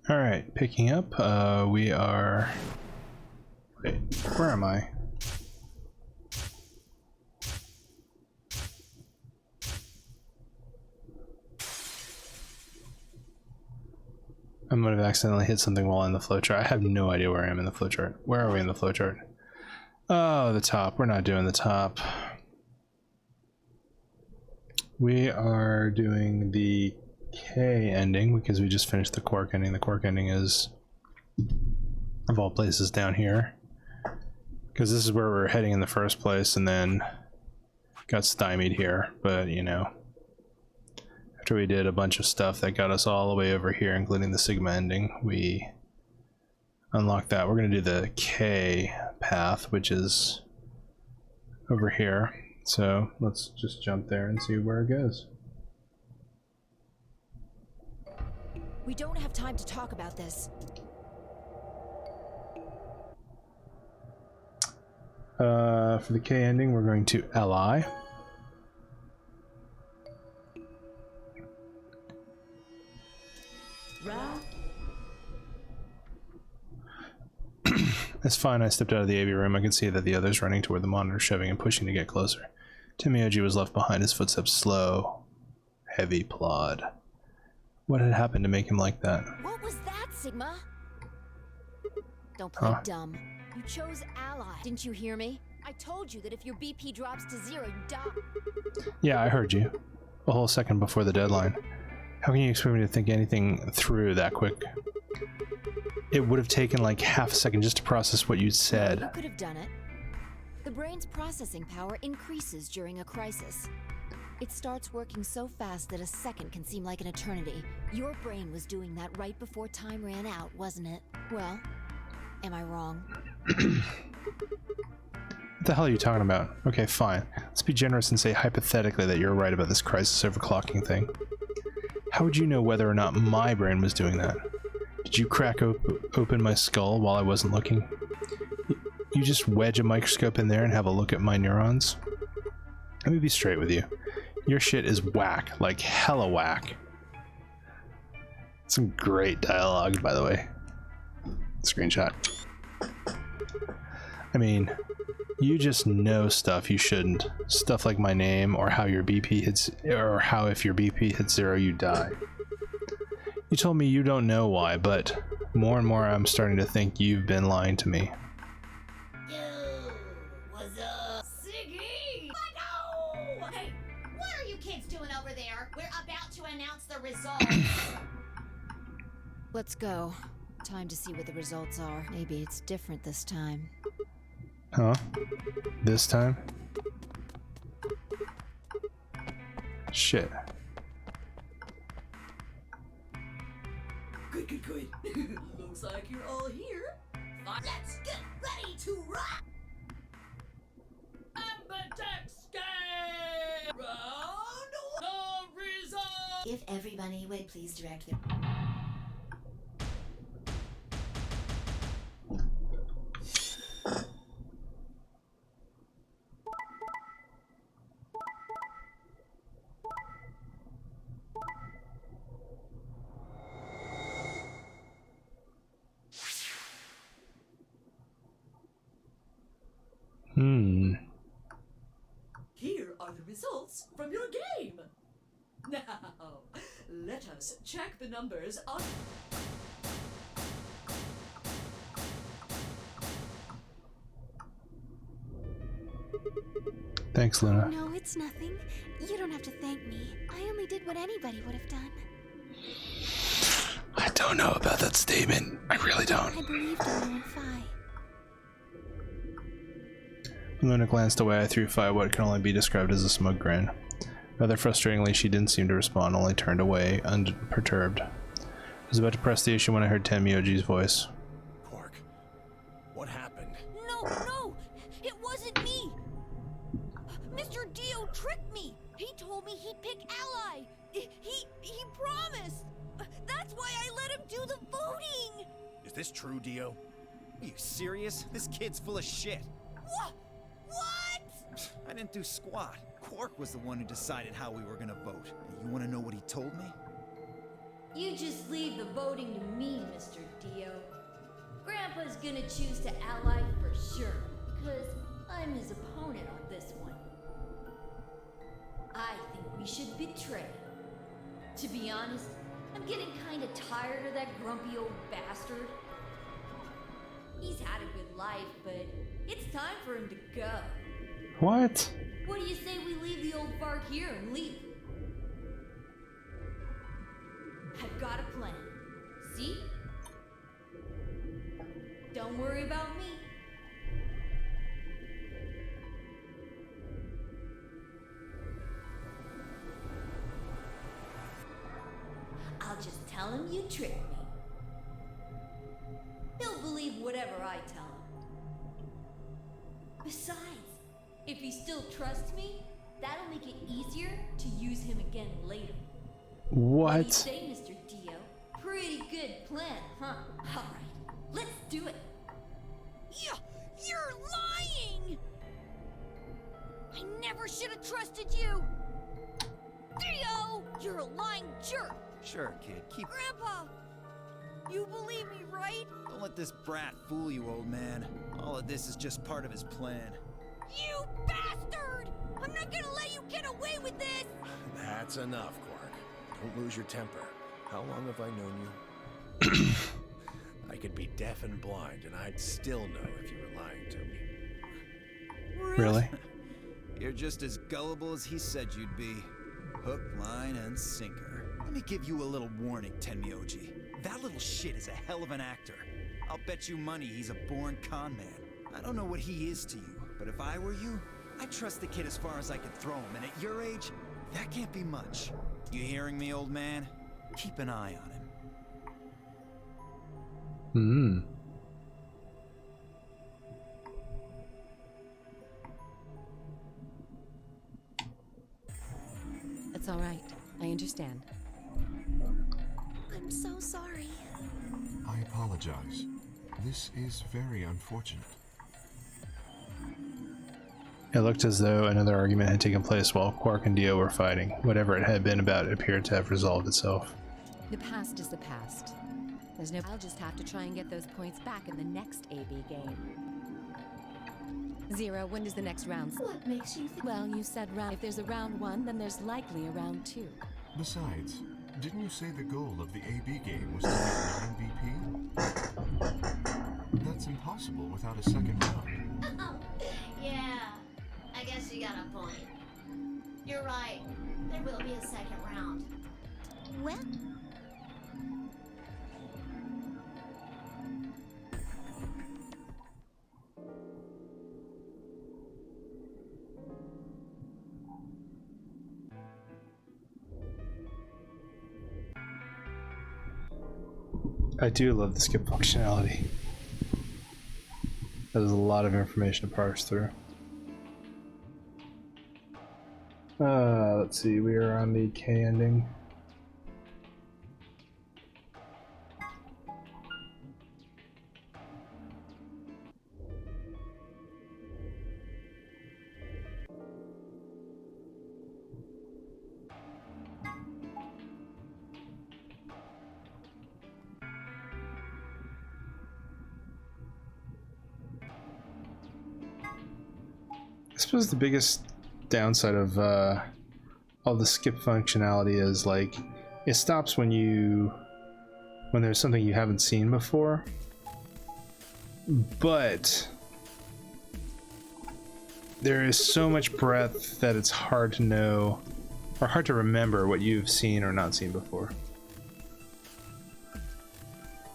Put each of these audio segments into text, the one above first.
All right, picking up. We are. Wait, where am I? I might have accidentally hit something while in the flowchart. I have no idea where I am in the flowchart. Where are we in the flowchart? Oh, the top. We're not doing the top. We are doing the K ending because we just finished the Quark ending. The Quark ending is, of all places, down here. Because this is where we're heading in the first place, and then got stymied here. But, you know, after we did a bunch of stuff that got us all the way over here, including the Sigma ending, we unlocked that. We're going to do the K path, which is over here. So let's just jump there and see where it goes. We don't have time to talk about this. For the K ending, we're going to LI. It's fine. I stepped out of the AV room. I could see that the others running toward the monitor, shoving and pushing to get closer. Timioji was left behind, his footsteps slow, heavy plod. What had happened to make him like that? What was that, Sigma? Don't play dumb. You chose Ally. Didn't you hear me? I told you that if your BP drops to 0, you die. Yeah, I heard you. A whole second before the deadline. How can you expect me to think anything through that quick? It would have taken like half a second just to process what you said. You could have done it. The brain's processing power increases during a crisis. It starts working so fast that a second can seem like an eternity. Your brain was doing that right before time ran out, wasn't it? Well, am I wrong? What the hell are you talking about? Okay, fine. Let's be generous and say hypothetically that you're right about this crisis overclocking thing. How would you know whether or not my brain was doing that? Did you crack open my skull while I wasn't looking? You just wedge a microscope in there and have a look at my neurons? Let me be straight with you. Your shit is whack, like hella whack. Some great dialogue, by the way. Screenshot. I mean, you just know stuff you shouldn't. Stuff like my name, or how your BP hits, or how if your BP hits 0, you die. You told me you don't know why, but more and more I'm starting to think you've been lying to me. Yo, what's up? Siggy! No! Hey, what are you kids doing over there? We're about to announce the results. Let's go. Time to see what the results are. Maybe it's different this time. Huh? This time? Shit. Good. Looks like you're all here. Let's get ready to rock! Ambertex game! Round the result! If everybody would please direct their... Here are the results from your game. Now, let us check the numbers on... Thanks, Luna. No, it's nothing. You don't have to thank me. I only did what anybody would have done. I don't know about that statement. I really don't. I believed in you and Phi. Luna glanced away. I threw Phi what can only be described as a smug grin. Rather frustratingly, she didn't seem to respond, only turned away, unperturbed. I was about to press the issue when I heard Tenmyoji's voice. Quark, what happened? No! It wasn't me! Mr. Dio tricked me! He told me he'd pick Ally! He promised! That's why I let him do the voting! Is this true, Dio? Are you serious? This kid's full of shit. What? I didn't do squat. Quark was the one who decided how we were gonna vote. You wanna know what he told me? You just leave the voting to me, Mr. Dio. Grandpa's gonna choose to ally for sure, cause I'm his opponent on this one. I think we should betray him. To be honest, I'm getting kinda tired of that grumpy old bastard. He's had a good life, but it's time for him to go. What? What do you say we leave the old fart here and leave? I've got a plan. See? Don't worry about me. I'll just tell him you tricked me. He'll believe whatever I tell him. Besides, if he still trusts me, that'll make it easier to use him again later. What do you What? say, Mr. Dio? Pretty good plan, huh? Alright, let's do it. You're lying! I never should have trusted you! Dio! You're a lying jerk! Sure, kid, keep... Grandpa! You believe me, right? Don't let this brat fool you, old man. All of this is just part of his plan. You bastard! I'm not gonna let you get away with this! That's enough, Quark. Don't lose your temper. How long have I known you? I could be deaf and blind, and I'd still know if you were lying to me. Really? You're just as gullible as he said you'd be. Hook, line, and sinker. Let me give you a little warning, Tenmyoji. That little shit is a hell of an actor. I'll bet you money he's a born con man. I don't know what he is to you, but if I were you, I'd trust the kid as far as I could throw him, and at your age, that can't be much. You hearing me, old man? Keep an eye on him. Hmm. It's all right. I understand. I'm so sorry. I apologize. This is very unfortunate. It looked as though another argument had taken place while Quark and Dio were fighting. Whatever it had been about, it appeared to have resolved itself. The past is the past. There's no. I'll just have to try and get those points back in the next AB game. Zero, when does the next round? What makes you think? Well, you said round. If there's a round 1, then there's likely a round 2. Besides, didn't you say the goal of the AB game was to get 9 BP? That's impossible without a second round. Yeah, I guess you got a point. You're right. There will be a second round. Well, I do love the skip functionality. That is a lot of information to parse through. Let's see, we are on the K ending. I suppose the biggest downside of all the skip functionality is like it stops when there's something you haven't seen before, but there is so much breadth that it's hard to know or hard to remember what you've seen or not seen before.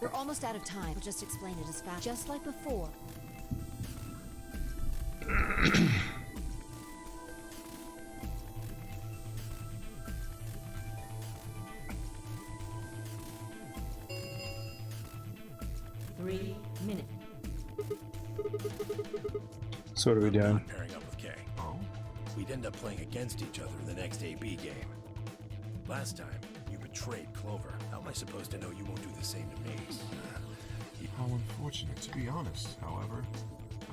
we're almost out of time. We'll just explain it as fast, just like before. So what are we I'm doing? not pairing up with Kay. Oh? We'd end up playing against each other in the next AB game. Last time, you betrayed Clover. How am I supposed to know you won't do the same to me? How unfortunate. To be honest, however,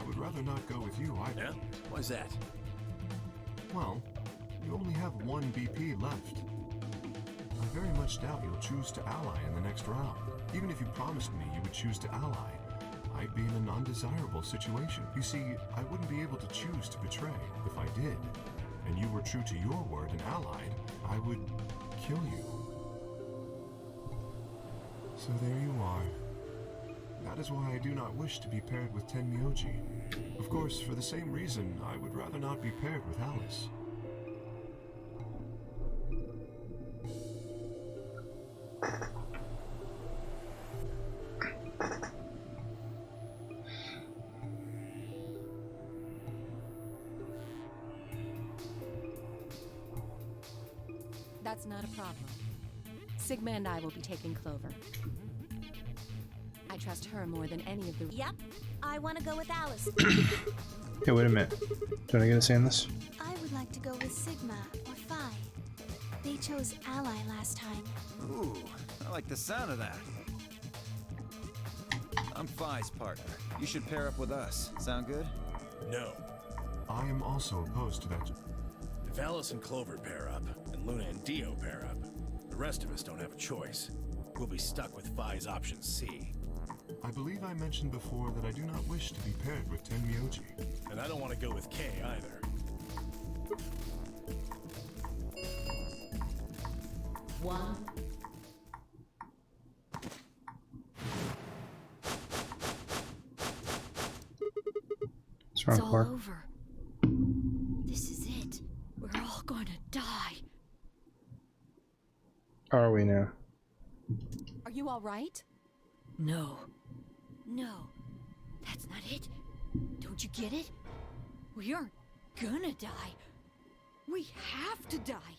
I would rather not go with you either. Yeah? Why's that? Well, you only have 1 BP left. I very much doubt you'll choose to ally in the next round. Even if you promised me you would choose to ally, I'd be in a non-desirable situation. You see, I wouldn't be able to choose to betray. If I did, and you were true to your word and allied, I would kill you. So there you are. That is why I do not wish to be paired with Tenmyoji. Of course, for the same reason, I would rather not be paired with Alice. That's not a problem. Sigma and I will be taking Clover. I trust her more than any of the... Yep, I want to go with Alice. Hey, wait a minute. Do I get a say on this? I would like to go with Sigma or Phi. They chose Ally last time. Ooh, I like the sound of that. I'm Phi's partner. You should pair up with us. Sound good? No. I am also opposed to that. If Alice and Clover pair up, and Luna and Dio pair up, the rest of us don't have a choice. We'll be stuck with Phi's option C. I believe I mentioned before that I do not wish to be paired with Tenmyoji. And I don't want to go with K either. One. What's wrong, It's all Clark? over. This is it. We're all gonna die. Are we now? Are you all right? No. No. That's not it. Don't you get it? We aren't gonna die. We have to die.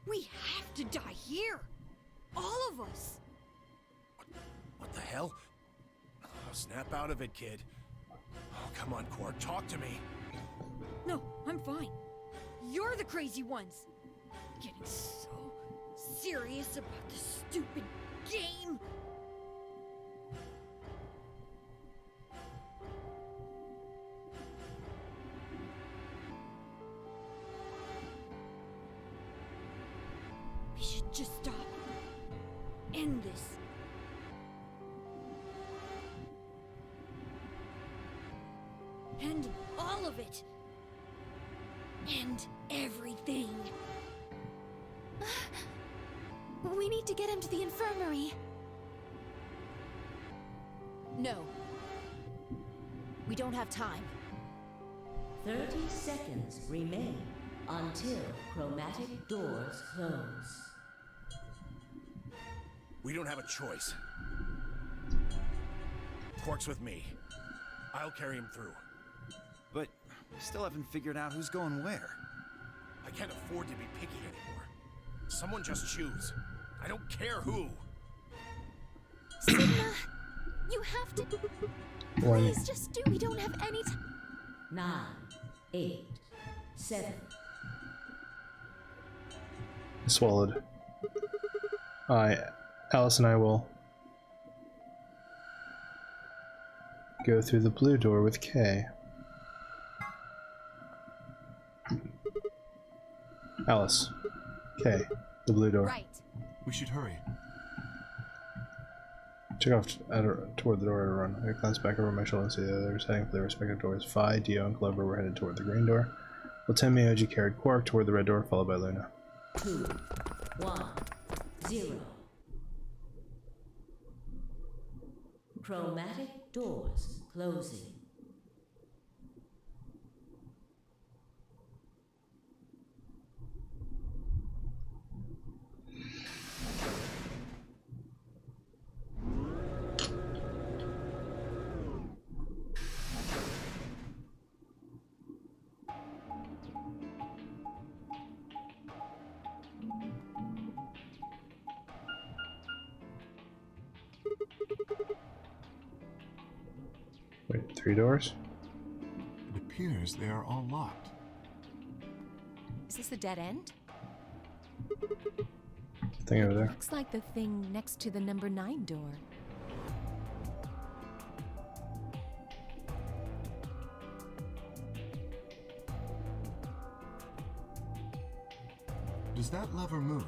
We have to die here. All of us. What the hell? Oh, snap out of it, kid. Oh, come on, Quark, talk to me. No, I'm fine. You're the crazy ones. Getting so serious about this stupid game. We should just stop. End this. End all of it. End everything. We need to get him to the infirmary. No. We don't have time. 30 seconds remain until chromatic doors close. We don't have a choice. Quark's with me. I'll carry him through. But we still haven't figured out who's going where. I can't afford to be picky anymore. Someone just choose. I don't care who. Sigma, you have to. One. Please just do. We don't have any time. 9, 8, 7. Swallowed. Alice and I will go through the blue door with K. Alice. K. The blue door. Right. We should hurry. Check off toward the door to run. I glance back over my shoulder and see the others heading for their respective doors. Phi, Dio, and Clover were headed toward the green door, while Tenmyoji carried Quark toward the red door, followed by Luna. 2, 1, 0. Chromatic doors closing. Wait, 3 doors? It appears they are all locked. Is this a dead end? Thing over there. Looks like the thing next to the number 9 door. Does that lever move?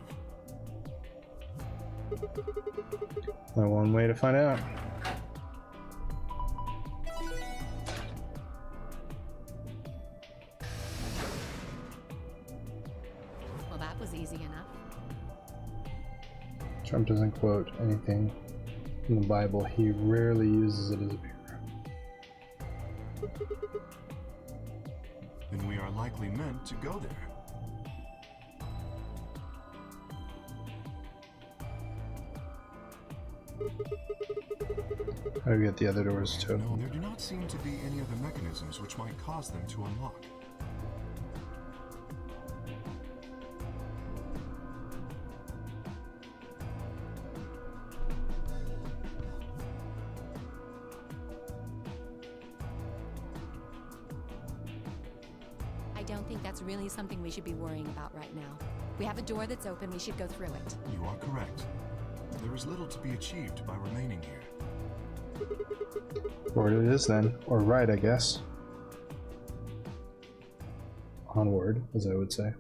Only one way to find out. Well, that was easy enough. Trump doesn't quote anything from the Bible. He rarely uses it as a bureau. Then we are likely meant to go there. How do we get the other doors to No, open? there do not seem to be any other mechanisms which might cause them to unlock. I don't think that's really something we should be worrying about right now. We have a door that's open, we should go through it. You are correct. There is little to be achieved by remaining here. Forward it is then. Or right, I guess. Onward, as I would say.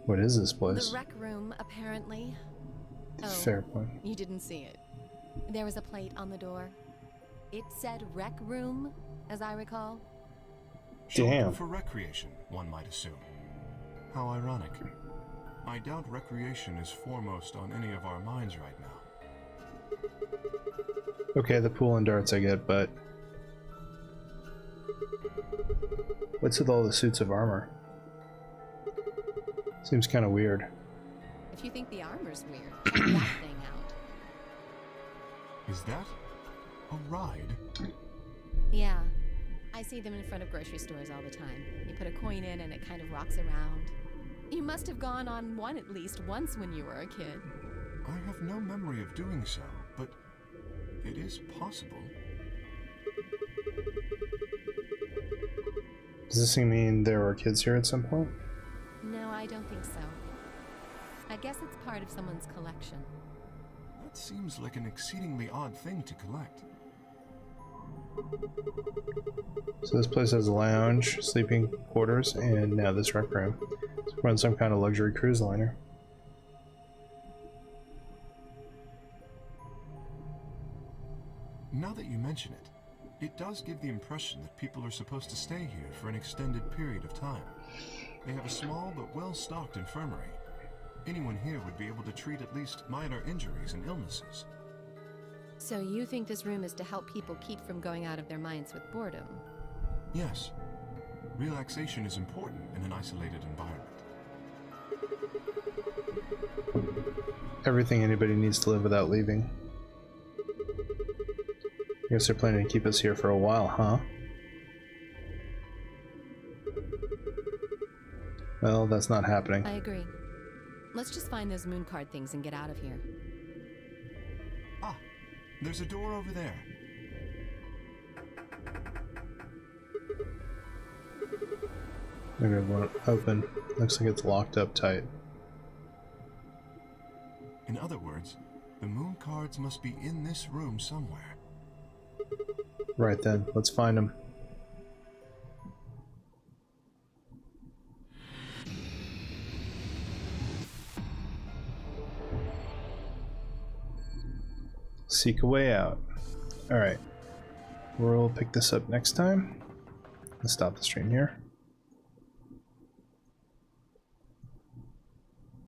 What is this place? The rec room, apparently. Oh, Fair point. you didn't see it. There was a plate on the door. It said rec room, as I recall. Damn. For recreation, one might assume. How ironic. I doubt recreation is foremost on any of our minds right now. Okay, the pool and darts I get, but what's with all the suits of armor? Seems kind of weird. If you think the armor's weird, check that thing out. Is that a ride? Yeah, I see them in front of grocery stores all the time. You put a coin in and it kind of rocks around. You must have gone on one at least once when you were a kid. I have no memory of doing so, but it is possible. Does this mean there were kids here at some point? No, I don't think so. I guess it's part of someone's collection. That seems like an exceedingly odd thing to collect. So this place has a lounge, sleeping quarters, and now this rec room. We're on some kind of luxury cruise liner. Now that you mention it, it does give the impression that people are supposed to stay here for an extended period of time. They have a small but well-stocked infirmary. Anyone here would be able to treat at least minor injuries and illnesses. So you think this room is to help people keep from going out of their minds with boredom? Yes. Relaxation is important in an isolated environment. Everything anybody needs to live without leaving. I guess they're planning to keep us here for a while, huh? Well, that's not happening. I agree. Let's just find those moon card things and get out of here. Ah, there's a door over there. Maybe it won't open. Looks like it's locked up tight. In other words, the moon cards must be in this room somewhere. Right then, let's find them. Seek a way out. Alright. We'll pick this up next time. Let's stop the stream here.